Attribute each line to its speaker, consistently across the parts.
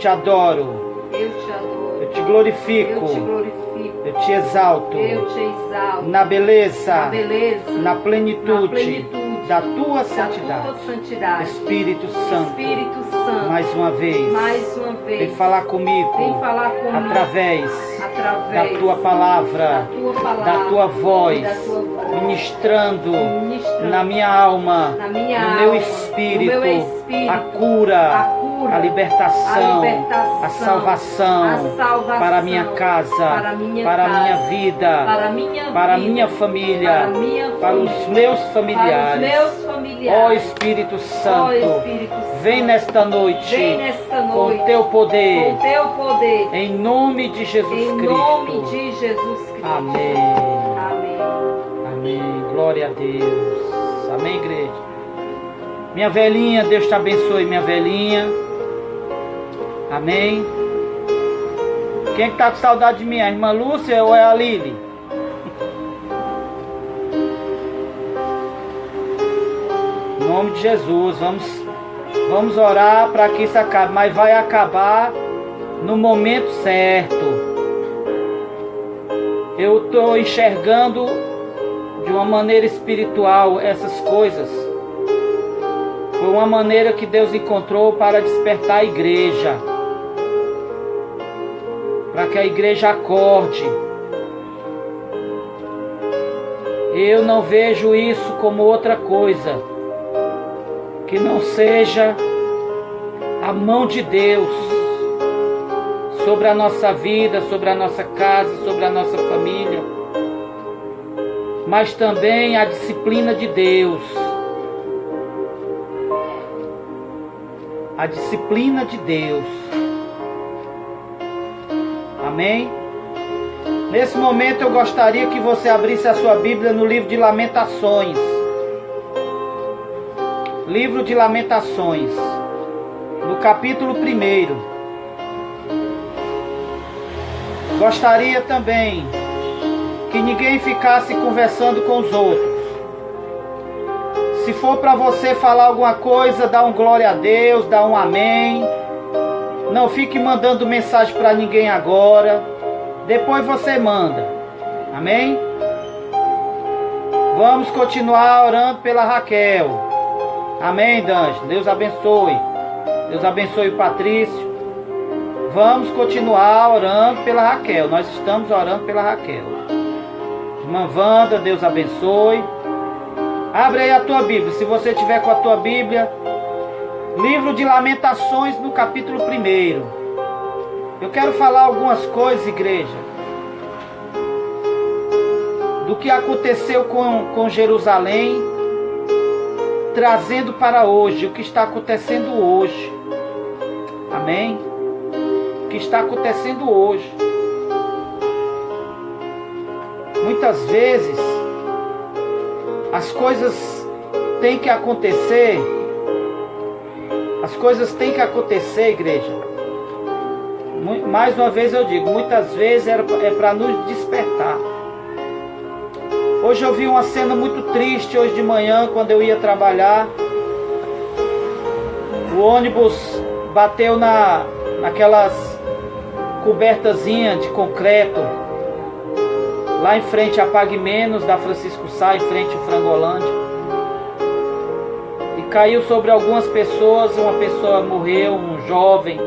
Speaker 1: te adoro.
Speaker 2: Eu te adoro.
Speaker 1: Eu te glorifico.
Speaker 2: Eu te glorifico.
Speaker 1: Eu te exalto.
Speaker 2: Eu te exalto.
Speaker 1: Na beleza.
Speaker 2: Na beleza.
Speaker 1: Na plenitude.
Speaker 2: Na plenitude
Speaker 1: da tua santidade.
Speaker 2: Da tua santidade.
Speaker 1: Espírito Santo.
Speaker 2: Espírito Santo.
Speaker 1: Mais uma vez.
Speaker 2: Mais uma vez.
Speaker 1: Vem falar comigo.
Speaker 2: Vem falar comigo.
Speaker 1: Através
Speaker 2: da
Speaker 1: tua palavra. Da tua voz.
Speaker 2: Da tua voz.
Speaker 1: Ministrando na minha alma. No meu espírito. A cura. A libertação. A salvação. Para a minha casa. Para a minha vida. Para a minha família. Para os meus familiares. Ó Espírito Santo, vem nesta noite com teu poder, em nome de Jesus Cristo. Amém. Amém. Glória a Deus. Amém, igreja. Minha velhinha, Deus te abençoe, minha velhinha. Amém. Quem está com saudade de mim? A irmã Lúcia ou é a Lili? Em nome de Jesus, vamos orar para que isso acabe, mas vai acabar no momento certo. Eu estou enxergando de uma maneira espiritual essas coisas. Foi uma maneira que Deus encontrou para despertar a igreja, para que a igreja acorde. Eu não vejo isso como outra coisa que não seja a mão de Deus sobre a nossa vida, sobre a nossa casa, sobre a nossa família, mas também a disciplina de Deus. A disciplina de Deus. Amém? Nesse momento eu gostaria que você abrisse a sua Bíblia no livro de Lamentações. Livro de Lamentações, no capítulo 1. Gostaria também que ninguém ficasse conversando com os outros. Se for para você falar alguma coisa, dá um glória a Deus, dá um amém. Não fique mandando mensagem para ninguém agora. Depois você manda. Amém? Vamos continuar orando pela Raquel. Amém, Dange? Deus abençoe. Deus abençoe o Patrício. Vamos continuar orando pela Raquel. Nós estamos orando pela Raquel. Irmã Wanda, Deus abençoe. Abre aí a tua Bíblia. Se você tiver com a tua Bíblia, livro de Lamentações, no capítulo 1. Eu quero falar algumas coisas, igreja, do que aconteceu com Jerusalém, trazendo para hoje, o que está acontecendo hoje. Amém? O que está acontecendo hoje. Muitas vezes as coisas têm que acontecer. As coisas têm que acontecer, igreja. Mais uma vez eu digo, muitas vezes é para nos despertar. Hoje eu vi uma cena muito triste, hoje de manhã, quando eu ia trabalhar. O ônibus bateu naquelas cobertazinhas de concreto, lá em frente a Pague Menos, da Francisco Sá, em frente ao Frangolândia. E caiu sobre algumas pessoas, uma pessoa morreu, um jovem.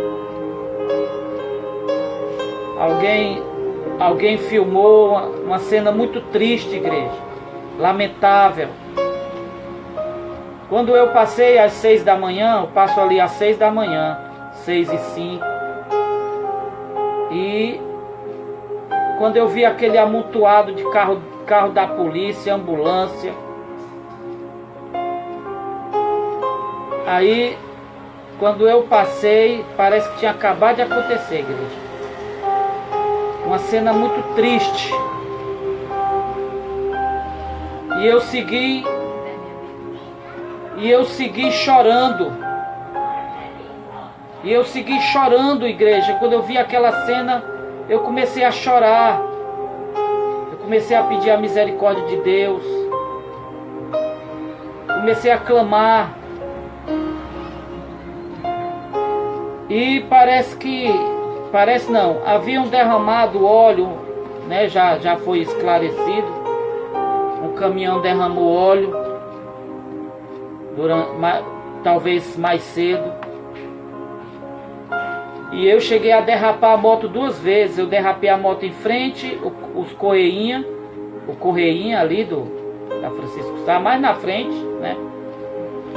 Speaker 1: Alguém filmou uma cena muito triste, igreja. Lamentável. Quando eu passei às 6 da manhã, eu passo ali às 6 da manhã, 6h05. E quando eu vi aquele amontoado de carro da polícia, ambulância, aí quando eu passei, parece que tinha acabado de acontecer, igreja. Uma cena muito triste. E eu segui chorando. E eu segui chorando, igreja. Quando eu vi aquela cena, eu comecei a chorar. Eu comecei a pedir a misericórdia de Deus. Comecei a clamar. E parece não, haviam derramado óleo, né? Já foi esclarecido. Um caminhão derramou óleo talvez mais cedo. E eu cheguei a derrapar a moto 2 vezes. Eu derrapei a moto em frente, o Correinha ali da Francisco Sá, mais na frente, né?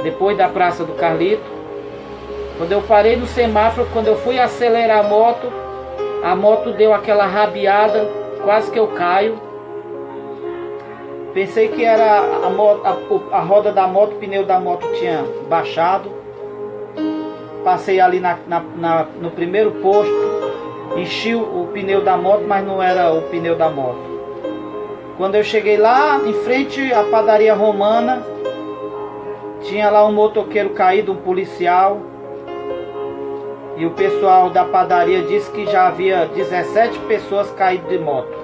Speaker 1: Depois da Praça do Carlito. Quando eu parei no semáforo, quando eu fui acelerar a moto deu aquela rabiada, quase que eu caio. Pensei que era a roda da moto, o pneu da moto tinha baixado. Passei ali no primeiro posto, enchi o pneu da moto, mas não era o pneu da moto. Quando eu cheguei lá, em frente à padaria Romana, tinha lá um motoqueiro caído, um policial. E o pessoal da padaria disse que já havia 17 pessoas caídas de moto.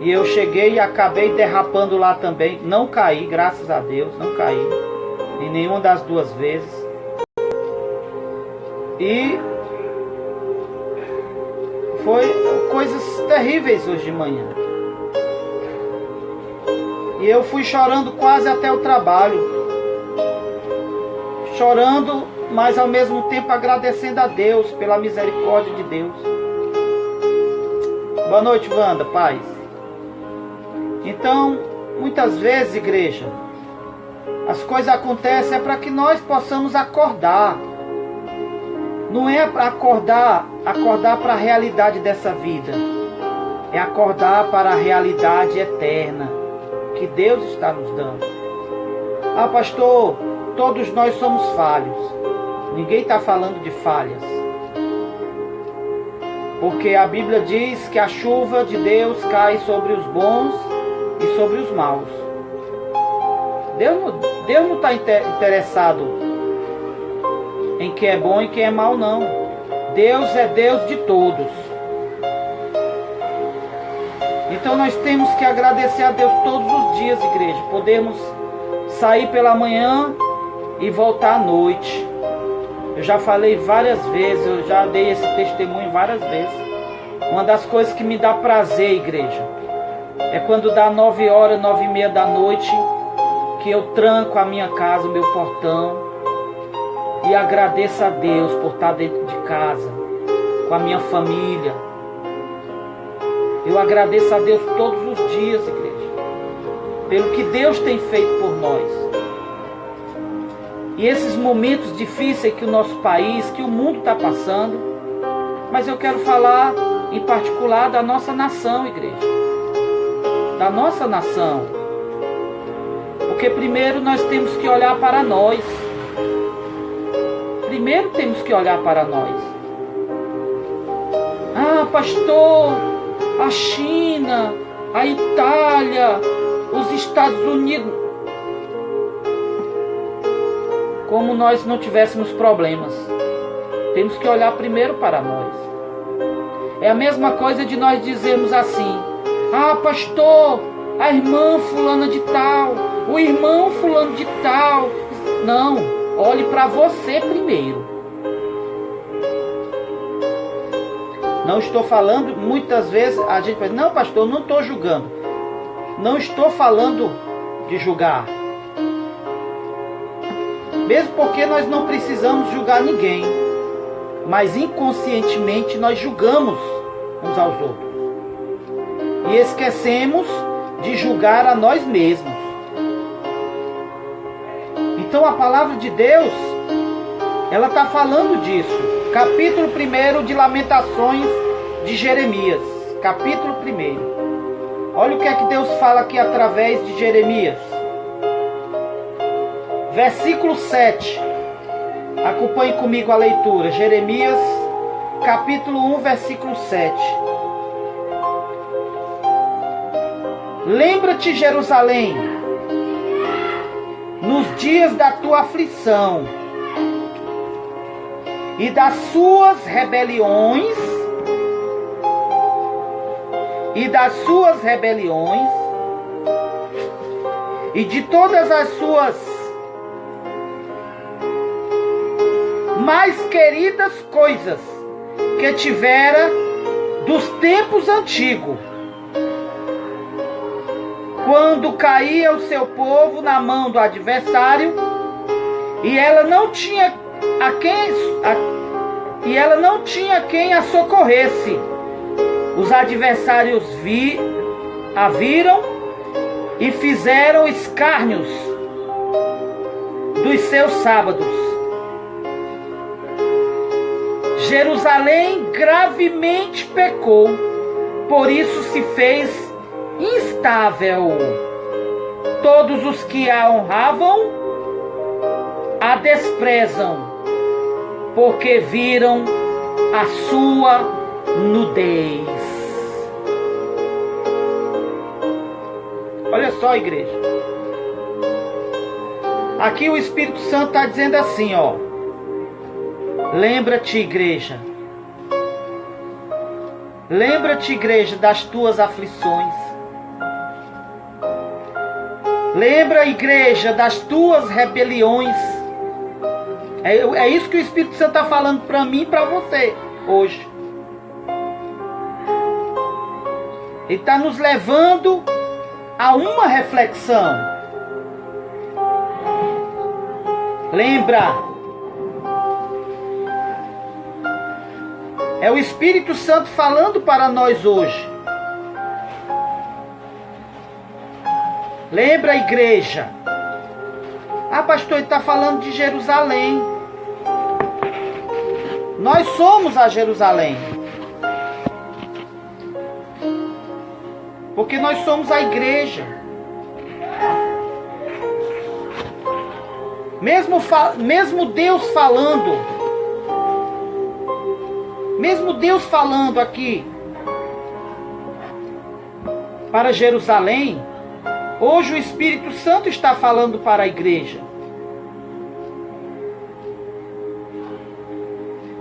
Speaker 1: E eu cheguei e acabei derrapando lá também. Não caí, graças a Deus, não caí. Em nenhuma das 2 vezes. E foi coisas terríveis hoje de manhã. E eu fui chorando quase até o trabalho. Chorando, mas ao mesmo tempo agradecendo a Deus pela misericórdia de Deus. Boa noite, Wanda, paz. Então, muitas vezes, igreja, as coisas acontecem para que nós possamos acordar. Não é para acordar para a realidade dessa vida. É acordar para a realidade eterna que Deus está nos dando. Ah, pastor, todos nós somos falhos. Ninguém está falando de falhas. Porque a Bíblia diz que a chuva de Deus cai sobre os bons e sobre os maus. Deus não está interessado em quem é bom e quem é mau, não. Deus é Deus de todos. Então nós temos que agradecer a Deus todos os dias, igreja. Podemos sair pela manhã e voltar à noite. Eu já falei várias vezes, eu já dei esse testemunho várias vezes. Uma das coisas que me dá prazer, igreja, é quando dá 9 horas, 9h30 da noite, que eu tranco a minha casa, o meu portão, e agradeço a Deus por estar dentro de casa, com a minha família. Eu agradeço a Deus todos os dias, igreja, pelo que Deus tem feito por nós. E esses momentos difíceis que o nosso país, que o mundo está passando, mas eu quero falar em particular da nossa nação, igreja. Da nossa nação. Porque primeiro nós temos que olhar para nós. Primeiro temos que olhar para nós. Ah, pastor, a China, a Itália, os Estados Unidos. Como nós não tivéssemos problemas. Temos que olhar primeiro para nós. É a mesma coisa de nós dizermos assim: ah, pastor, a irmã fulana de tal, o irmão fulano de tal. Não. Olhe para você primeiro. Não estou falando, muitas vezes a gente fala, não, pastor, não estou julgando. Não estou falando de julgar. Mesmo porque nós não precisamos julgar ninguém. Mas inconscientemente nós julgamos uns aos outros. E esquecemos de julgar a nós mesmos. Então a palavra de Deus, ela está falando disso. Capítulo 1 de Lamentações de Jeremias. Capítulo 1. Olha o que é que Deus fala aqui através de Jeremias. Versículo 7. Acompanhe comigo a leitura. Jeremias, capítulo 1, versículo 7. Lembra-te, Jerusalém, nos dias da tua aflição e das suas rebeliões, e de todas as suas mais queridas coisas que tivera dos tempos antigos, quando caía o seu povo na mão do adversário, e ela não tinha quem a socorresse. Os adversários a viram e fizeram escárnios dos seus sábados. Jerusalém gravemente pecou, por isso se fez instável. Todos os que a honravam a desprezam, porque viram a sua nudez. Olha só, igreja. Aqui o Espírito Santo está dizendo assim, ó. Lembra-te, igreja. Lembra-te, igreja, das tuas aflições. Lembra, igreja, das tuas rebeliões. É isso que o Espírito Santo está falando para mim e para você hoje. Ele está nos levando a uma reflexão. Lembra? É o Espírito Santo falando para nós hoje. Lembra, igreja? Ah, pastor, ele está falando de Jerusalém. Nós somos a Jerusalém. Porque nós somos a igreja. Mesmo Deus falando aqui para Jerusalém, hoje o Espírito Santo está falando para a igreja.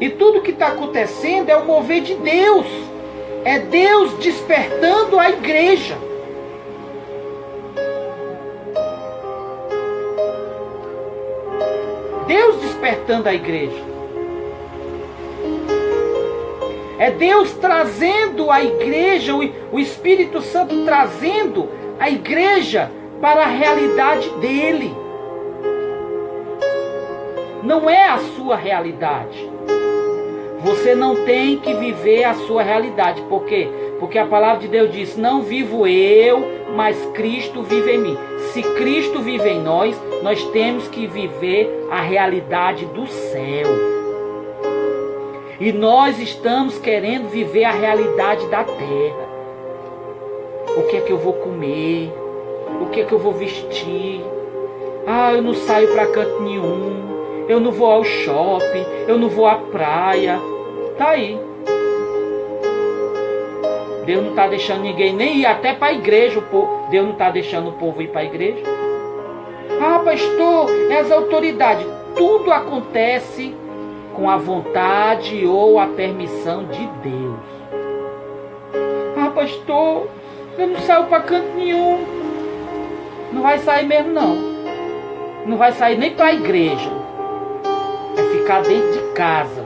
Speaker 1: E tudo que está acontecendo é o mover de Deus. É Deus despertando a igreja. Deus despertando a igreja. É Deus trazendo a igreja, o Espírito Santo trazendo a igreja para a realidade dele. Não é a sua realidade. Você não tem que viver a sua realidade. Por quê? Porque a palavra de Deus diz: não vivo eu, mas Cristo vive em mim. Se Cristo vive em nós, nós temos que viver a realidade do céu. E nós estamos querendo viver a realidade da terra. O que é que eu vou comer? O que é que eu vou vestir? Ah, eu não saio para canto nenhum. Eu não vou ao shopping. Eu não vou à praia. Tá aí. Deus não está deixando ninguém nem ir até para a igreja. Deus não está deixando o povo ir para a igreja. Ah, pastor, é as autoridades. Tudo acontece com a vontade ou a permissão de Deus. Ah, pastor, eu não saio para canto nenhum. Não vai sair mesmo, não. Não vai sair nem para a igreja. É ficar dentro de casa.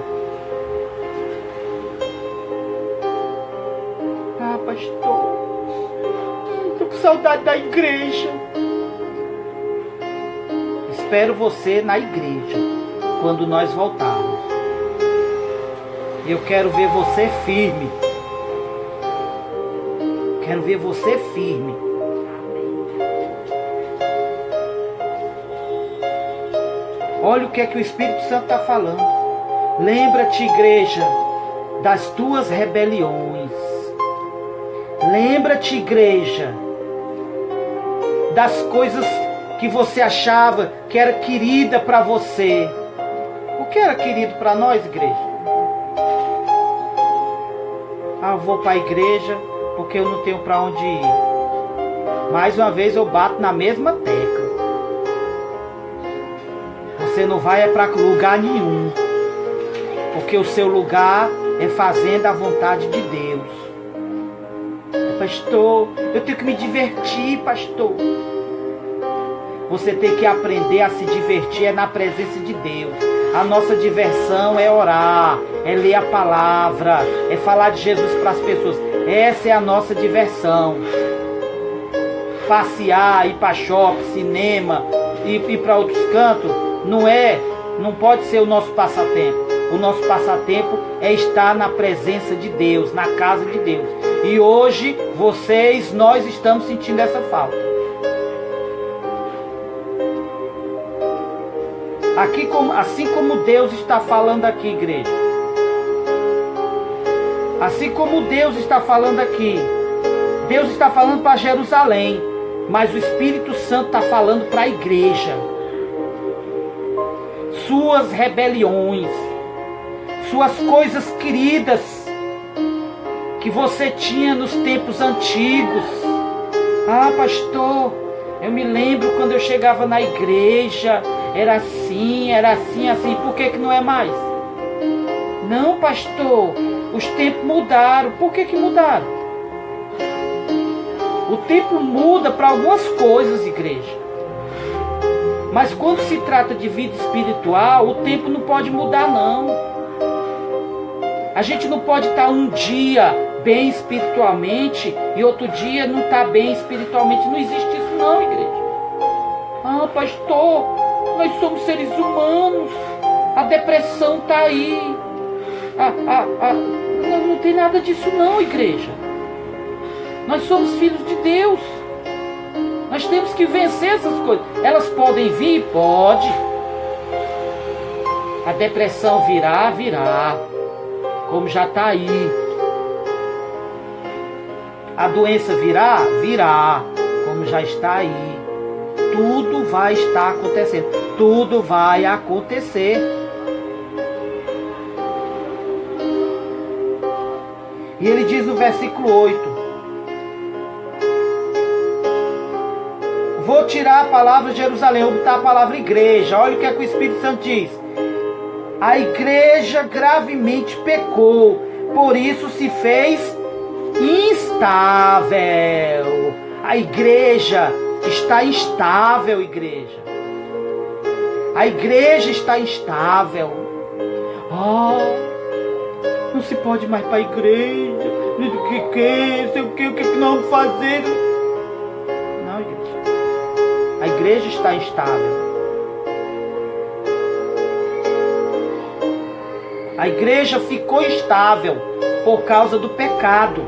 Speaker 1: Ah, pastor, estou com saudade da igreja. Espero você na igreja quando nós voltarmos. Eu quero ver você firme. Quero ver você firme. Olha o que é que o Espírito Santo está falando. Lembra-te, igreja, das tuas rebeliões. Lembra-te, igreja, das coisas que você achava que era querida para você. O que era querido para nós, igreja? Ah, eu vou para a igreja porque eu não tenho para onde ir. Mais uma vez eu bato na mesma tecla. Você não vai para lugar nenhum, porque o seu lugar é fazendo a vontade de Deus. Pastor, eu tenho que me divertir, pastor. Você tem que aprender a se divertir na presença de Deus. A nossa diversão é orar, é ler a palavra, é falar de Jesus para as pessoas. Essa é a nossa diversão. Passear, ir para shopping, cinema, ir para outros cantos, não pode ser o nosso passatempo. O nosso passatempo é estar na presença de Deus, na casa de Deus. E hoje, nós estamos sentindo essa falta. Assim como Deus está falando aqui, igreja. Assim como Deus está falando aqui. Deus está falando para Jerusalém. Mas o Espírito Santo está falando para a igreja. Suas rebeliões, suas coisas queridas que você tinha nos tempos antigos. Ah, pastor, eu me lembro quando eu chegava na igreja, era assim, assim. Por que não é mais? Não, pastor, os tempos mudaram. Por que mudaram? O tempo muda para algumas coisas, igreja. Mas quando se trata de vida espiritual, o tempo não pode mudar, não. A gente não pode estar um dia bem espiritualmente e outro dia não estar bem espiritualmente. Não existe isso não, igreja. Ah, pastor, nós somos seres humanos. A depressão está aí. Não tem nada disso não, igreja. Nós somos filhos de Deus. Nós temos que vencer essas coisas. Elas podem vir? Pode. A depressão virá. Como já está aí. A doença virá. Como já está aí. Tudo vai estar acontecendo. Tudo vai acontecer. E ele diz no versículo 8. Vou tirar a palavra Jerusalém, vou botar a palavra igreja. Olha o que é que o Espírito Santo diz. A igreja gravemente pecou, por isso se fez instável. A igreja está instável, igreja. A igreja está instável. Não se pode mais para a igreja. O que nós vamos fazer? Não, igreja. A igreja está instável. A igreja ficou instável por causa do pecado.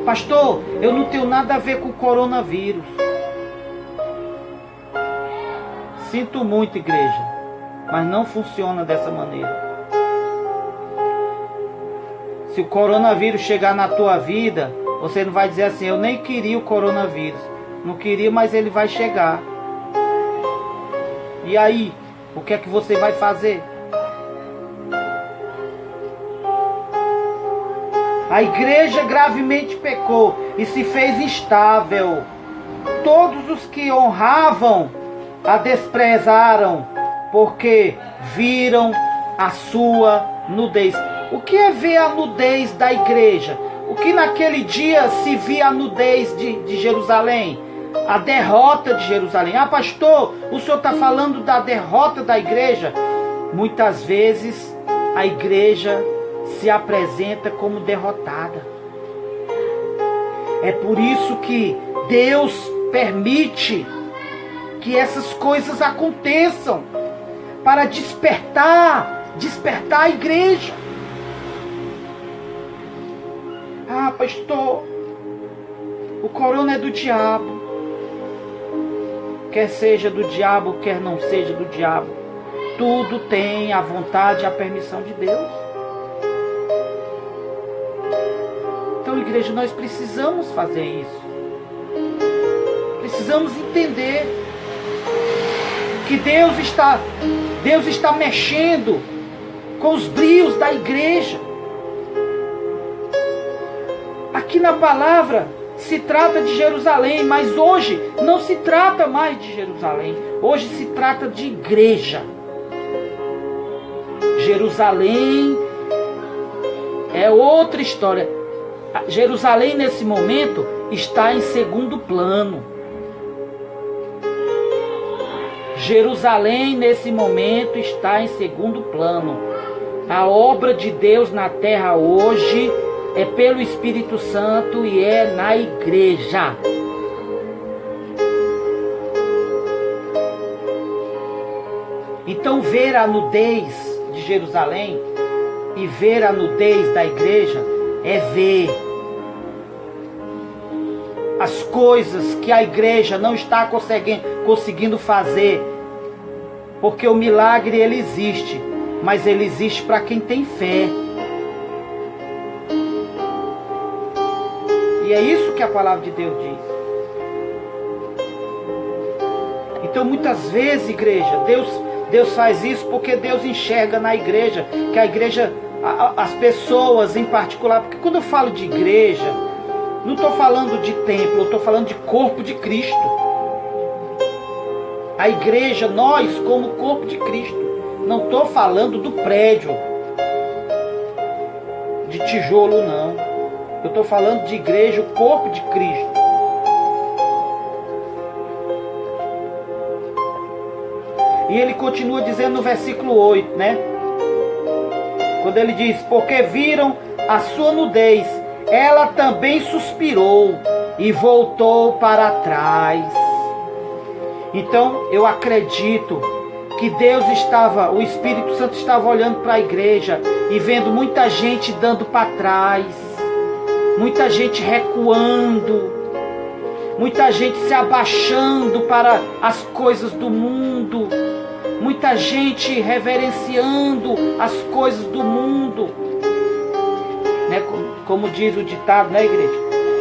Speaker 1: Pastor, eu não tenho nada a ver com o coronavírus. Sinto muito, igreja, mas não funciona dessa maneira. Se o coronavírus chegar na tua vida, você não vai dizer assim, eu nem queria o coronavírus. Não queria, mas ele vai chegar. E aí, o que é que você vai fazer? A igreja gravemente pecou e se fez instável. Todos os que honravam a desprezaram, porque viram a sua nudez. O que é ver a nudez da igreja? O que naquele dia se via a nudez de Jerusalém? A derrota de Jerusalém. Ah, pastor, o senhor está falando da derrota da igreja? Muitas vezes a igreja se apresenta como derrotada. É por isso que Deus permite que essas coisas aconteçam, para despertar a igreja. Ah, pastor, o corona é do diabo. Quer seja do diabo, quer não seja do diabo, tudo tem a vontade e a permissão de Deus. Então, igreja, nós precisamos fazer isso. Precisamos entender que Deus está mexendo com os brios da igreja. Aqui na palavra se trata de Jerusalém, mas hoje não se trata mais de Jerusalém. Hoje se trata de igreja. Jerusalém é outra história. Jerusalém nesse momento está em segundo plano. Jerusalém, nesse momento, está em segundo plano. A obra de Deus na terra hoje é pelo Espírito Santo e é na igreja. Então, ver a nudez de Jerusalém e ver a nudez da igreja é ver as coisas que a igreja não está conseguindo fazer, porque o milagre ele existe, mas ele existe para quem tem fé. E é isso que a palavra de Deus diz. Então, muitas vezes, igreja, Deus faz isso porque Deus enxerga na igreja, que a igreja, as pessoas em particular, porque quando eu falo de igreja, não estou falando de templo, eu estou falando de corpo de Cristo. A igreja, nós como corpo de Cristo. Não estou falando do prédio, de tijolo não. Eu estou falando de igreja, o corpo de Cristo. E ele continua dizendo no versículo 8, né? Quando ele diz, porque viram a sua nudez, ela também suspirou e voltou para trás. Então eu acredito que Deus estava, o Espírito Santo estava olhando para a igreja e vendo muita gente dando para trás, muita gente recuando, muita gente se abaixando para as coisas do mundo, muita gente reverenciando as coisas do mundo, né? Como diz o ditado, né, igreja?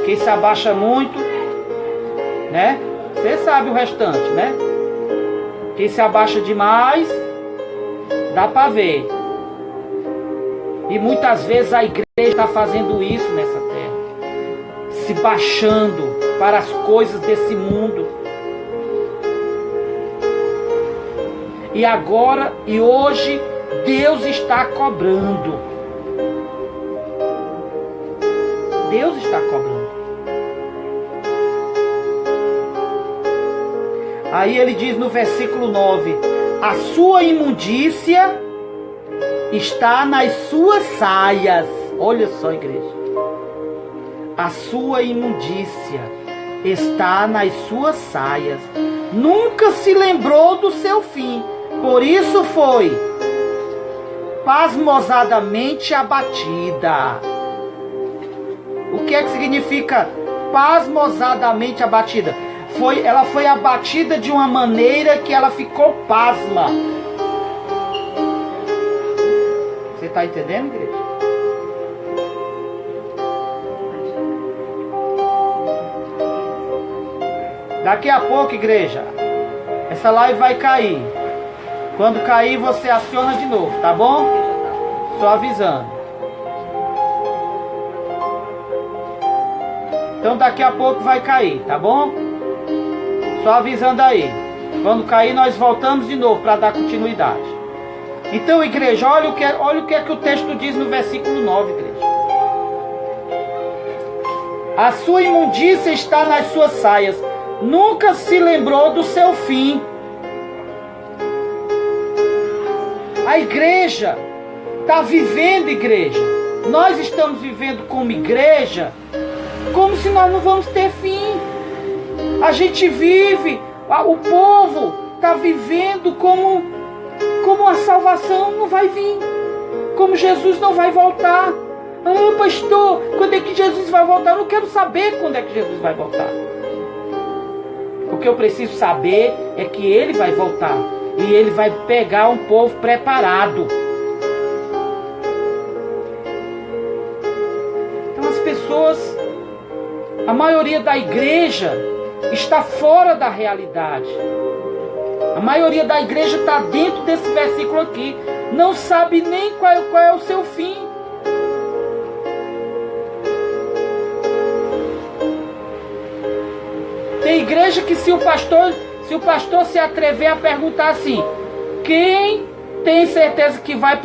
Speaker 1: Quem se abaixa muito, né? Você sabe o restante, né? Quem se abaixa demais, dá para ver. E muitas vezes a igreja está fazendo isso nessa terra, se baixando para as coisas desse mundo. E agora e hoje Deus está cobrando. Deus está cobrando. Aí ele diz no versículo 9: a sua imundícia está nas suas saias. Olha só, igreja. A sua imundícia está nas suas saias. Nunca se lembrou do seu fim. Por isso foi pasmosadamente abatida. O que é que significa pasmosadamente abatida? Ela foi abatida de uma maneira que ela ficou pasma. Você está entendendo, igreja? Daqui a pouco, igreja, essa live vai cair. Quando cair, você aciona de novo, tá bom? Só avisando. Então daqui a pouco vai cair, tá bom? Só avisando aí. Quando cair, nós voltamos de novo para dar continuidade. Então, igreja, olha o que é que o texto diz no versículo 9, igreja. A sua imundícia está nas suas saias. Nunca se lembrou do seu fim. A igreja está vivendo, igreja. Nós estamos vivendo como igreja, como se nós não vamos ter fim. A gente vive, o povo está vivendo como a salvação não vai vir, como Jesus não vai voltar. Ah, pastor, quando é que Jesus vai voltar? Eu não quero saber quando é que Jesus vai voltar. O que eu preciso saber é que Ele vai voltar e Ele vai pegar um povo preparado. Então as pessoas, a maioria da igreja está fora da realidade. A maioria da igreja está dentro desse versículo aqui. Não sabe nem qual é o seu fim. Tem igreja que se o pastor se atrever a perguntar assim: quem tem certeza que vai